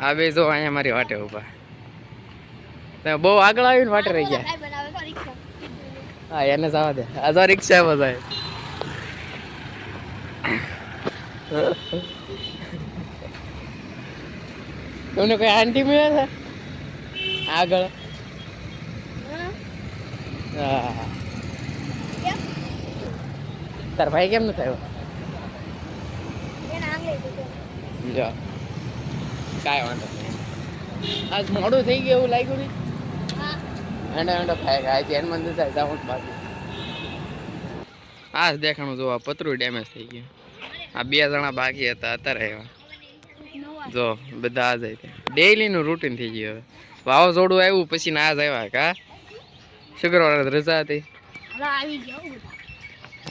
આ બે જો અહીંયા મારી વાટે ઉભા. બહુ આગળ આવીને વાટે રહી ગયા. હા એને જવા દે. આ તો રિક્ષા બધા તમને કોઈ આંટી મળે છે આગળ? હા તાર ભાઈ કેમ ન થયો? જો કાંઈ વાંધો નહીં. આજ મોડું થઈ ગયું એવું લાગ્યું નહીં? એંડો એંડો ખાય ખાય છે. એન મંદિર થાય જાઉં બાકી આ દેખાણું જોવા પતરું ડેમેજ થઈ ગયું. આ 2 જણા બાકી હતા અત્યારે આવ્યા. જો બધા આ જાય ડેઈલીનું રૂટીન થઈ ગયું. હવે વાવાઝોડું આવ્યું પછી ના જ આવ્યા. કા શુક્રવારે રજા હતી.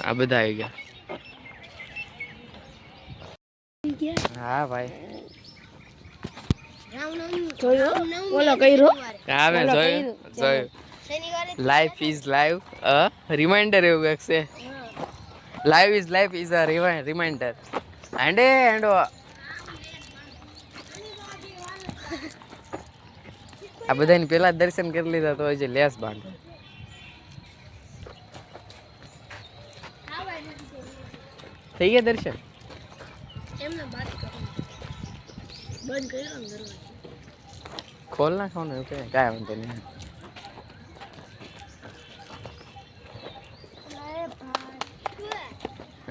આ બધા આવી ગયા. હા ભાઈ life is live a reminder એવું કંઈક છે. Live is life is a reminder. એન્ડે એન્ડો આ બધાને પેલા દર્શન કરી લીધા તો હજી લેસ બાંધે. થઈ ગયા દર્શન? ખોલ નાખવાનું એવું કે કાંઈ વાંધો નહીં.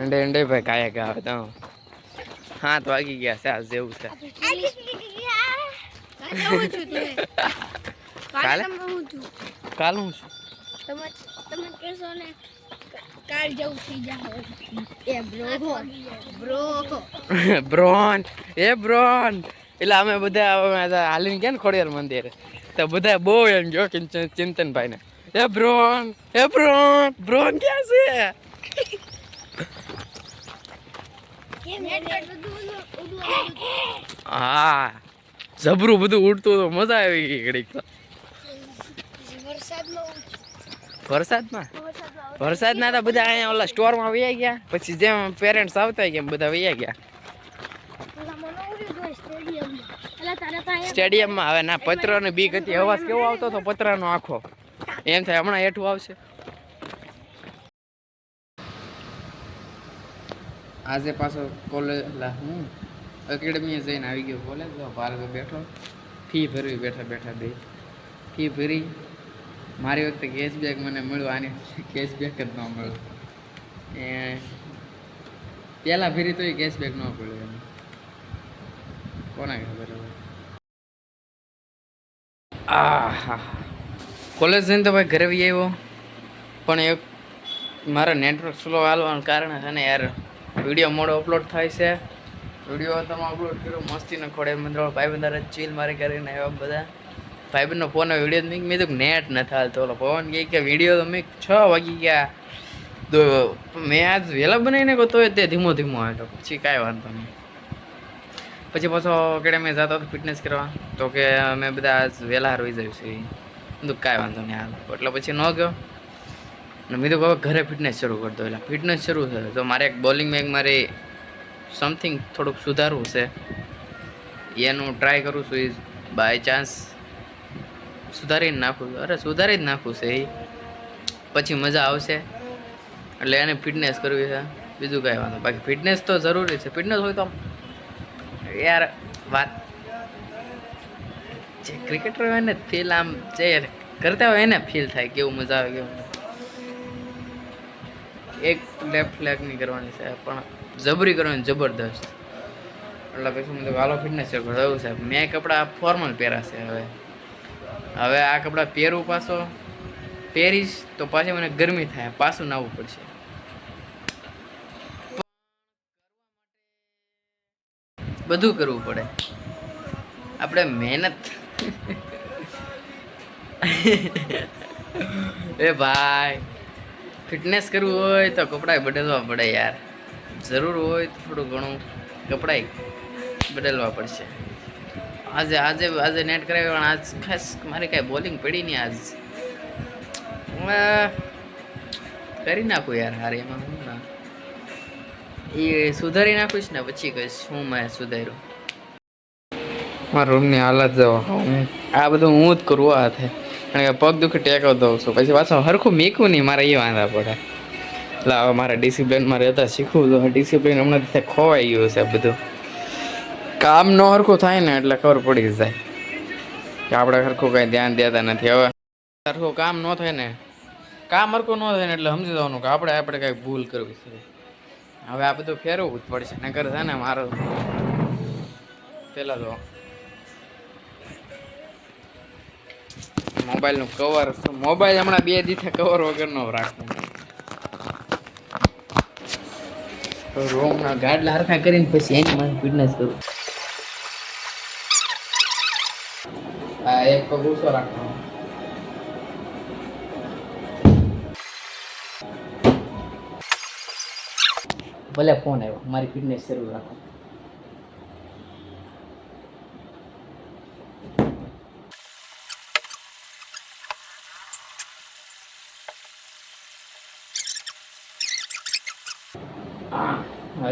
અંડે અંડે ભાઈ કાયા કા આવે તો 7 વાગી ગયા છે. આજ જેવું છે. કાલે કાલ હું છું તમે કેસો ને કાલ જવું થઈ જાય. એ બ્રોન એ બ્રોન એટલે અમે બધા હાલીને ગયા ને ખોડિયાર મંદિર તો બધા બહુ એમ ગયો કે ચિંતનભાઈ ને એ બ્રોન બ્રોન ક્યાં છે? હા જબરું બધું ઉડતું તો મજા આવી ગઈ ઘડીક. વરસાદના તો બધા અહીંયા ઓલા સ્ટોરમાં વયા ગયા. પછી જેમ પેરેન્ટ્સ આવતા ગયા બધા વયા ગયા સ્ટેડિયમમાં. હવે ના પતરાની બીક હતી. અવાજ કેવો આવતો હતો પતરાનો આખો. એમ થાય હમણાં હેઠું આવશે. આજે પાછો કોલેજ હું એકેડમીએ જઈને આવી ગયો કોલેજ. ભાર્ગવ બેઠો ફી ભરવી બેઠા બે ફી ભરી. મારી વખતે કેશબેક મને મળ્યું. આની કેશબેક જ ન મળ્યું. એ પહેલાં ફેરી તો એ કેશબેક ન પડ્યું. એમ કોના ખબર હવે. હા કોલેજ જઈને તો ભાઈ ઘરે બી આવ્યો પણ એક મારા નેટવર્ક સ્લો આવવાનું કારણે છે ને યાર વિડીયો મોડો અપલોડ થાય છે. વિડીયો તમે અપલોડ કર્યો મસ્તીનો ખોડે મંદિર ભાઈબંધ ચીલ મારી કરીને આવ્યા બધા. ભાઈબંધનો ફોન વિડીયો મેં કીધું નેટ નથી હાલતો. ઓલો પવન કે વિડીયો તો મેં 6 વાગી ગયા તો મેં આજ વહેલા બનાવીને કહો તો તે ધીમો આવ્યો. પછી કાંઈ વાંધો નહીં. પછી પાછો એકેડમી જતો હતો ફિટનેસ કરવા તો કે અમે બધા આજ વહેલા હારવી જઈએ છીએ. કીધું કાંઈ વાંધો નહીં હાલ. એટલે પછી ન ગયો ને મેં તો હવે ઘરે ફિટનેસ શરૂ કરતો. એટલે ફિટનેસ શરૂ થયો તો મારે એક બોલિંગમાં એક મારે સમથિંગ થોડુંક સુધારવું છે. એનું ટ્રાય કરું છું. એ બાય ચાન્સ સુધારી જ નાખું છે. એ પછી મજા આવશે. એટલે એને ફિટનેસ કરવી છે. બીજું કાંઈ વાંધો. બાકી ફિટનેસ તો જરૂરી છે. ફિટનેસ હોય તો યાર વાત જે ક્રિકેટર હોય ને ફીલ આમ જે કરતા હોય એને ફીલ થાય કેવું મજા આવે કેવું. એક લેફ્ટ લેગની કરવાની છે પણ જબરી કરવાની જબરદસ્ત. એટલે પછી મેં તો હાલો ફિટનેસ શરૂ થયું છે. મેં કપડાં ફોર્મલ પહેરાશે. હવે આ કપડાં પહેરીશ તો પાછી મને ગરમી થાય. પાછું નાવું પડશે. બધું કરવું પડે આપણે મહેનત. એ ભાઈ ફિટનેસ કરવું હોય તો કપડાં બદલવા પડે યાર. જરૂર હોય તો થોડું ઘણું કપડાં બદલવા પડશે. આજે નેટ કરાવી પણ આજ ખાસ મારી કાંઈ બોલિંગ પડી નહીં. આજ કરી નાખું યાર હારે. એમાં હું ના એ સુધારી નાખીશ ને પછી કહીશ હું મેં સુધાર્યું. મારા રૂમની હાલત જો આ બધું હું જ કરું હાથે, કારણ કે પગ દુખે ટેકો દઉં છું, પછી પાછું હરખું મીકું નહીં મારે એ વાંધા પડે. એટલે હવે મારે ડિસિપ્લિનમાં રહેતા શીખવું તો ડિસિપ્લિન હમણાં ખોવાઈ ગયું છે બધું. કામ ન હરખું થાય ને એટલે ખબર પડી જાય કે આપણે હરખું કંઈ ધ્યાન દેતા નથી. હવે હરખું કામ ન થાય ને, કામ હરખું ન થાય ને એટલે સમજી જવાનું કે આપણે કંઈક ભૂલ કરવી છે. હવે આ બધું ફેરવવું જ પડશે, નકર છે ને મારું પેલા તો મોબાઈલનું કવર, મોબાઈલ હમણાં 2 દિવસે કવર વગરનો રાખવું. રૂમના ગાડલા હરખા કરીને પછી એની માથે ફિટનેસ કરું. આ એક પગ ઊંચો રાખવાનો. ભલે ફોન આવ્યો, મારી ફિટનેસ શરૂ રાખો.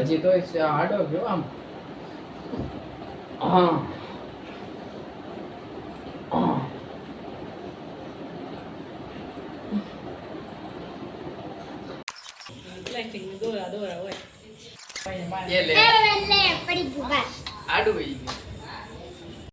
હજી તો આડો ગયો આમ. હા આડું